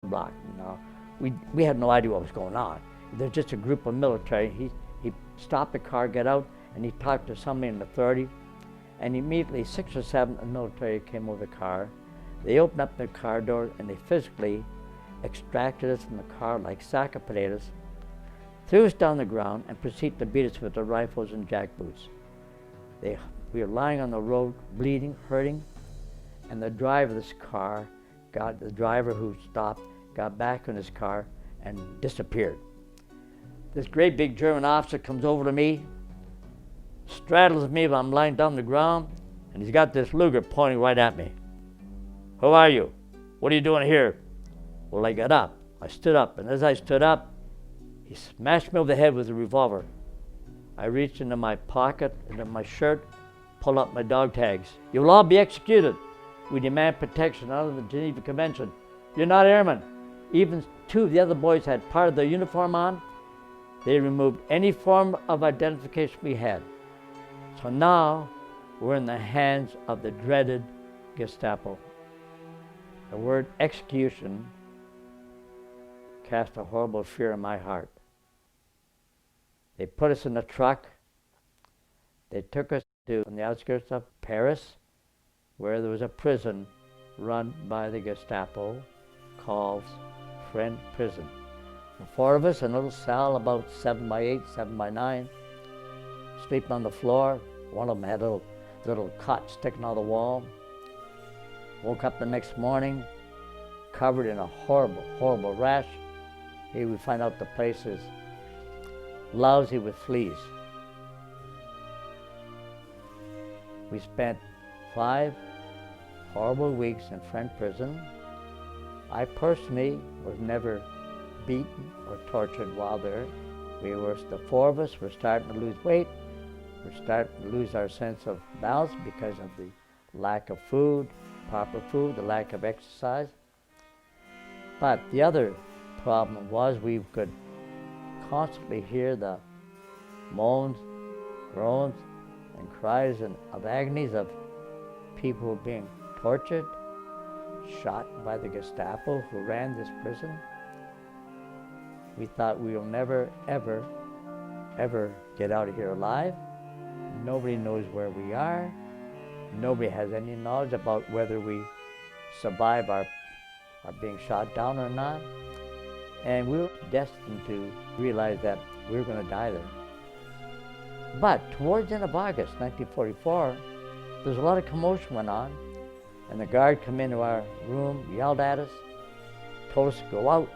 block. We had no idea what was going on. There's just a group of military. He stopped the car, got out, and he talked to somebody in authority. And immediately 6 or 7 of the military came over the car. They opened up the car door and they physically extracted us from the car like sack of potatoes, threw us down the ground, and proceeded to beat us with their rifles and jackboots. We were lying on the road, bleeding, hurting, and the driver of this car, the driver who stopped, got back in his car and disappeared. This great big German officer comes over to me, straddles me while I'm lying down on the ground, and he's got this Luger pointing right at me. "Who are you? What are you doing here?" Well, I got up. I stood up, and as I stood up, he smashed me over the head with a revolver. I reached into my pocket, into my shirt, pulled out my dog tags. "You will all be executed. We demand protection under the Geneva Convention. You're not airmen." Even 2 of the other boys had part of their uniform on. They removed any form of identification we had. So now we're in the hands of the dreaded Gestapo. The word execution cast a horrible fear in my heart. They put us in a truck. They took us to on the outskirts of Paris, where there was a prison run by the Gestapo called Friend Prison. The 4 of us in a little cell about 7 by 8, 7 by 9, sleeping on the floor. One of them had a little cot sticking out of the wall. Woke up the next morning, covered in a horrible, horrible rash. Here we find out the place is lousy with fleas. We spent 5 horrible weeks in French prison. I personally was never beaten or tortured while there. The 4 of us were starting to lose weight. We're starting to lose our sense of balance because of the lack of food, proper food, the lack of exercise. But the other problem was we could constantly hear the moans, groans, and cries of agonies of people who were being tortured, shot by the Gestapo who ran this prison. We thought we will never, ever, ever get out of here alive. Nobody knows where we are. Nobody has any knowledge about whether we survive our being shot down or not. And we were destined to realize that we were going to die there. But towards the end of August 1944, there's a lot of commotion went on, and the guard came into our room, yelled at us, told us to go out.